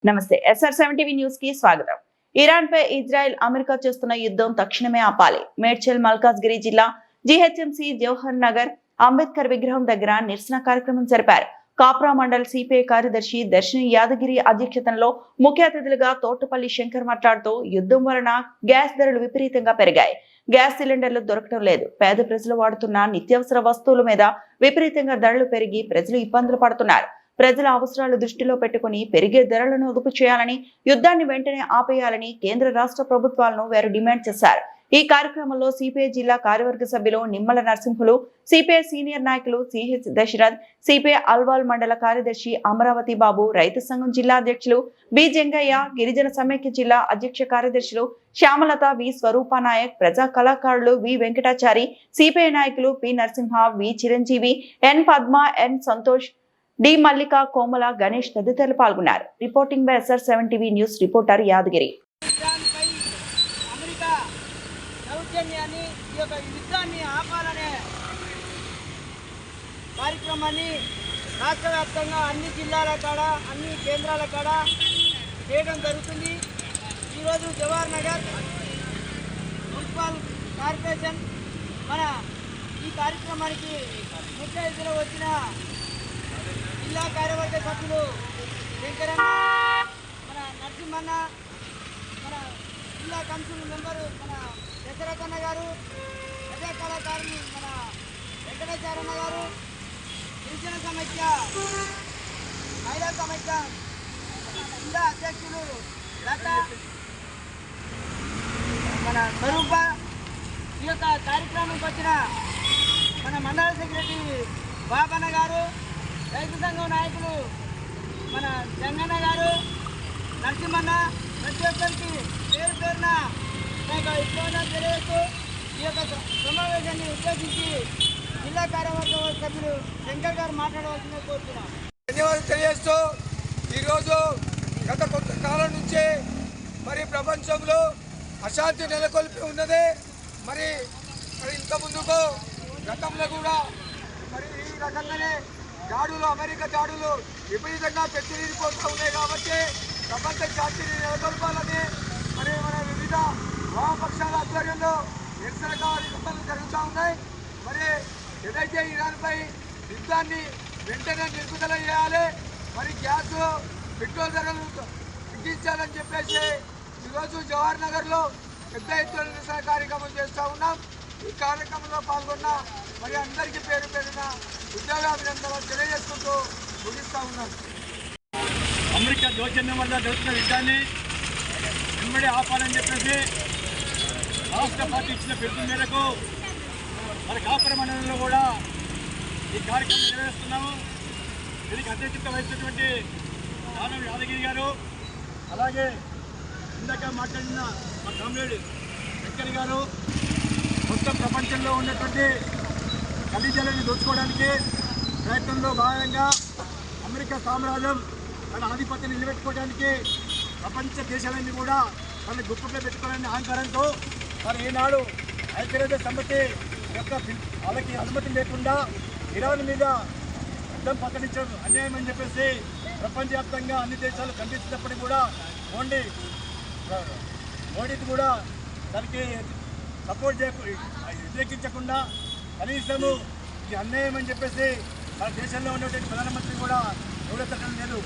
నమస్తే SR7 TV news కి స్వాగతం. ఇరాన్ పై ఇజ్రాయెల్ అమెరికా చేస్తున్న యుద్ధం తక్షణమే ఆపాలి. మేడ్చల్ మల్కాజ్గిరి జిల్లా GHMC జవహర్ నగర్ అంబేద్కర్ విగ్రహం దగ్గర నిరసన కార్యక్రమం జరిపారు. కాప్రా మండల్ సిపిఐ కార్యదర్శి దర్శిని యాదగిరి అధ్యక్షతలో ముఖ్య అతిథులుగా తోటపల్లి శంకర్ మాట్లాడుతూ యుద్ధం వలన గ్యాస్ ధరలు విపరీతంగా పెరిగాయి. గ్యాస్ సిలిండర్లు దొరకడం లేదు. పేద ప్రజలు వాడుతున్న నిత్యావసర వస్తువుల మీద విపరీతంగా ధరలు పెరిగి ప్రజలు ఇబ్బందులు పడుతున్నారు. ప్రజల అవసరాలు దృష్టిలో పెట్టుకుని పెరిగే ధరలను అదుపు చేయాలని, యుద్ధాన్ని వెంటనే ఆపేయాలని కేంద్ర రాష్ట్ర ప్రభుత్వాలను వారు డిమాండ్ చేశారు. ఈ కార్యక్రమంలో సిపిఐ జిల్లా కార్యవర్గ సభ్యులు నిమ్మల నరసింహులు, సిపిఐ సీనియర్ నాయకులు CH దశరథ్, సిపిఐ అల్వాల్ మండల కార్యదర్శి అమరావతి బాబు, రైతు సంఘం జిల్లా అధ్యక్షులు బి జంగయ్య, గిరిజన సమైక్య జిల్లా అధ్యక్ష కార్యదర్శులు శ్యామలత, వి స్వరూపానాయక్, ప్రజా కళాకారులు వి వెంకటాచారి, సిపిఐ నాయకులు పి నరసింహ, వి చిరంజీవి, ఎన్ పద్మ, ఎన్ సంతోష్, డి మల్లిక, కోమల, గణేష్ తదితరులు పాల్గొన్నారు. Reporting by SR7 TV news reporter Yadagiri. యుద్ధాన్ని ఆపాలనే కార్యక్రమాన్ని రాష్ట్ర వ్యాప్తంగా అన్ని జిల్లాల కాడ, అన్ని కేంద్రాల కాడ చేయడం జరుగుతుంది. ఈరోజు జవహర్ నగర్ మున్సిపల్ కార్పొరేషన్ మన ఈ కార్యక్రమానికి ముఖ్య అతిథిలో వచ్చిన జిల్లా కార్యవర్గ సభ్యులు శంకరన్న, మన నరసింహన్న, మన జిల్లా కౌన్సిల్ మెంబరు మన దశరథన్న గారు, ప్రజా కళాకారులు మన వెంకటాచారన్న గారు, గిరిజన సమైక్య మహిళా సమైక్య జిల్లా అధ్యక్షులు లత, మన స్వరూప, ఈ యొక్క కార్యక్రమానికి వచ్చిన మన మండల సెక్రటరీ బాబన్న గారు, రైతు సంఘం నాయకులు మన జంగన్న గారు, నరసింహన్న, ప్రతి ఒక్కరికి పేరు పేరున తెలియజేస్తూ ఈ యొక్క సమావేశాన్ని ఉద్దేశించి జిల్లా కార్యవర్గ సభ్యులు శంకర్ గారు మాట్లాడవలసిందిగా కోరుతున్నాం. ధన్యవాదాలు తెలియజేస్తూ ఈరోజు గత కొంతకాలం నుంచి మరి ప్రపంచంలో అశాంతి నెలకొల్పి ఉన్నది. మరి ఇంత ముందుకు గతంలో కూడా మరి ఈ రకంగానే దాడులు, అమెరికా దాడులు విపరీతంగా పెద్దరిగిపోతూ ఉన్నాయి. కాబట్టి ప్రపంచ శాంతిని నెలకొల్పాలని మరి మన వివిధ వామపక్షాల ఆధ్వర్యంలో నిరసన కార్యక్రమాలు జరుగుతూ ఉన్నాయి. మరి ఏదైతే ఇరాన్పై యుద్ధాన్ని వెంటనే నిలుపుదల చేయాలి, మరి గ్యాస్, పెట్రోల్ ధరలు తగ్గించాలని చెప్పేసి ఈరోజు జవహర్ నగర్లో పెద్ద ఎత్తున నిరసన కార్యక్రమం చేస్తూ ఉన్నాం. ఈ కార్యక్రమంలో పాల్గొన్న మరి అందరికీ పేరు పేరున ఉద్యోగాభినందనలు తెలియజేసుకుంటూ ముగిస్తూ ఉన్నాం. అమెరికా దౌర్జన్యం వల్ల జరుగుతున్న యుద్ధాన్ని వెంబడి ఆపాలని చెప్పేసి రాష్ట్ర పార్టీ ఇచ్చిన పిలుపు మేరకు మరి కాపురం మండలంలో కూడా ఈ కార్యక్రమం నిర్వహిస్తున్నాము. దీనికి అధ్యక్షత వహిస్తున్నటువంటి దానం యాదగిరి గారు, అలాగే ఇందాక మాట్లాడిన మా కామ్రేడ్ వెంకయ్య గారు మొత్తం ప్రపంచంలో ఉన్నటువంటి ఖనిజాలను దోచుకోవడానికి ప్రయత్నంలో భాగంగా అమెరికా సామ్రాజ్యం తన ఆధిపత్యాన్ని నిలబెట్టుకోవడానికి ప్రపంచ దేశాలన్నీ కూడా తన గుప్పట్లో పెట్టుకోవాలనే అహంకారంతో మరి ఈనాడు ఐక్యరాజ్య సమితి యొక్క వాళ్ళకి అనుమతి లేకుండా ఇరాన్ మీద యుద్ధం ప్రకటించడం అన్యాయం అని చెప్పేసి ప్రపంచవ్యాప్తంగా అన్ని దేశాలు ఖండిస్తున్నప్పటికీ కూడా మోడీకి కూడా దానికి సపోర్ట్ వ్యతిరేకించకుండా కనీసము ఇది అన్యాయం అని చెప్పేసి మన దేశంలో ఉన్నటువంటి ప్రధానమంత్రి కూడా ఎవరెత్తడం లేదు.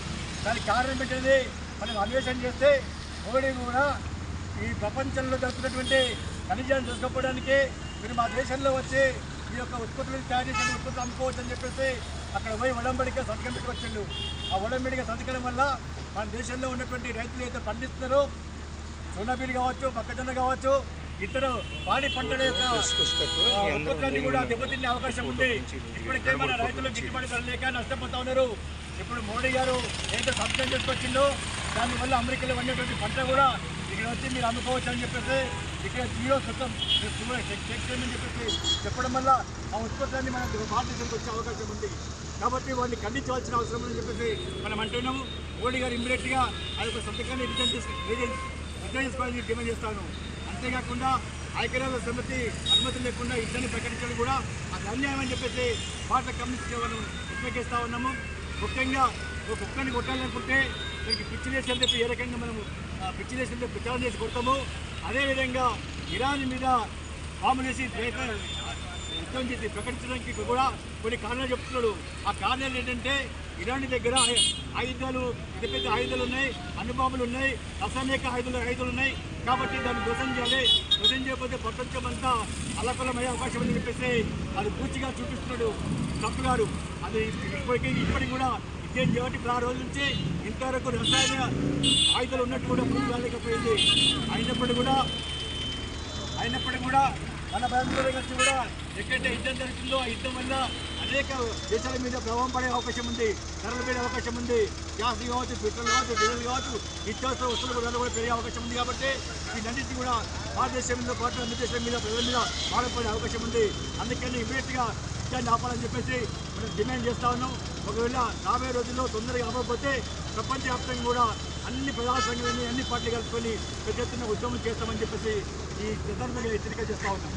దానికి కారణం పెట్టేది మనం అన్వేషణ చేస్తే మోడీ కూడా ఈ ప్రపంచంలో జరుగుతున్నటువంటి ఖనిజాలను చూసుకోవడానికి మీరు మా దేశంలో వచ్చి ఈ యొక్క ఉత్పత్తులను తయారు చేసిన ఉత్పత్తులు అమ్ముకోవచ్చు అని చెప్పేసి అక్కడ పోయి ఒడంబడిక సంతకం పెట్టుకొచ్చిండు. ఆ ఒడంబడిక సంతకం వల్ల మన దేశంలో ఉన్నటువంటి రైతులు అయితే పండిస్తున్నారో సోనాబీన్ కావచ్చు, మొక్కజొన్న కావచ్చు, ఇతర పాడి పంటల యొక్క ఉత్పత్తులన్నీ కూడా దెబ్బతినే అవకాశం ఉంది. ఇప్పటికే మన రైతులు గిట్టుబాటు ధర లేక నష్టపోతా ఉన్నారు. ఇప్పుడు మోడీ గారు ఏదైతే సంతకం చేసుకొచ్చిందో దానివల్ల అమెరికాలో వండేటువంటి పంట కూడా ఇక్కడ వచ్చి మీరు అమ్ముకోవచ్చు అని చెప్పేసి ఇక్కడ జీరో శాతం చెక్ చేయమని చెప్పేసి చెప్పడం వల్ల ఆ ఉత్పత్తులన్నీ మన భారతదేశానికి వచ్చే అవకాశం ఉంది. కాబట్టి వాటిని ఖండించవలసిన అవసరం ఉందని చెప్పేసి మనం అంటున్నాము. మోడీ గారు ఇమ్మీడియట్గా ఆ యొక్క సంతకాన్ని రిటర్న్ చేసుకోవాలని డిమాండ్ చేస్తాను. అంతేకాకుండా ఐక్యరాజ్య సమితి అనుమతి లేకుండా యుద్ధాన్ని ప్రకటించడం కూడా అది అన్యాయం అని చెప్పేసి భారత కమ్యూనిస్ట్ మనం వ్యతిరేకిస్తూ ఉన్నాము. ముఖ్యంగా ఒక కుక్కని కొట్టాలనుకుంటే దానికి పిచ్చి లేసి చెప్పి ఏ రకంగా మనము పిచ్చి లేసి ప్రచారం చేసి కొడతామో అదేవిధంగా ఇరాన్ మీద బాంబులు వేసి యుద్ధం చేసి ప్రకటించడానికి కూడా కొన్ని కారణాలు చెప్తున్నాడు. ఆ కారణాలు ఏంటంటే ఇరాన్ దగ్గర ఆయుధాలు, పెద్ద పెద్ద ఆయుధాలు ఉన్నాయి, అణుబాంబులు ఉన్నాయి, రసాయనిక ఆయుధాలు ఉన్నాయి. కాబట్టి దాన్ని ధ్వంసం చేయాలి. ధ్వంసం చేయకపోతే ప్రపంచం అంతా అల్లకొల్లమయ్యే అవకాశం ఉందని చెప్పేసి అది పూర్తిగా చూపిస్తున్నాడు ట్రంప్ గారు. అది ఇప్పటికి కూడా యుద్ధం చేయబట్టి 10 రోజుల నుంచి ఇంతవరకు రసాయన ఆయుధాలు ఉన్నట్టు కూడా ముందు రాలేకపోయింది. అయినప్పటికీ కూడా మన బ్యాంకులో కలిసి కూడా ఎక్కడైతే యుద్ధం జరుగుతుందో ఆ యుద్ధం వల్ల అనేక దేశాల మీద ప్రభావం పడే అవకాశం ఉంది, ధరలు పెరిగే అవకాశం ఉంది. గ్యాస్ కావచ్చు, పెట్రోల్ కావచ్చు, డీజిల్ కావచ్చు, నిత్యావసర వస్తువులు ధరలు కూడా పెరిగే అవకాశం ఉంది. కాబట్టి వీటన్నిటికీ కూడా భారతదేశంలో పాటు అన్ని దేశాల మీద ప్రజల మీద బాధపడే అవకాశం ఉంది. అందుకని ఇమీడియట్గా యుద్ధాన్ని ఆపాలని చెప్పేసి మనం డిమాండ్ చేస్తా ఉన్నాం. ఒకవేళ రాబోయే రోజుల్లో తొందరగా ఆపకపోతే ప్రపంచవ్యాప్తంగా కూడా అన్ని ప్రజా సంఘాలని అన్ని పార్టీలు కలుపుకొని పెద్ద ఎత్తున ఉద్యమం చేస్తామని చెప్పేసి ఈ సందర్భంగా హెచ్చరిక చేస్తూ ఉన్నాం.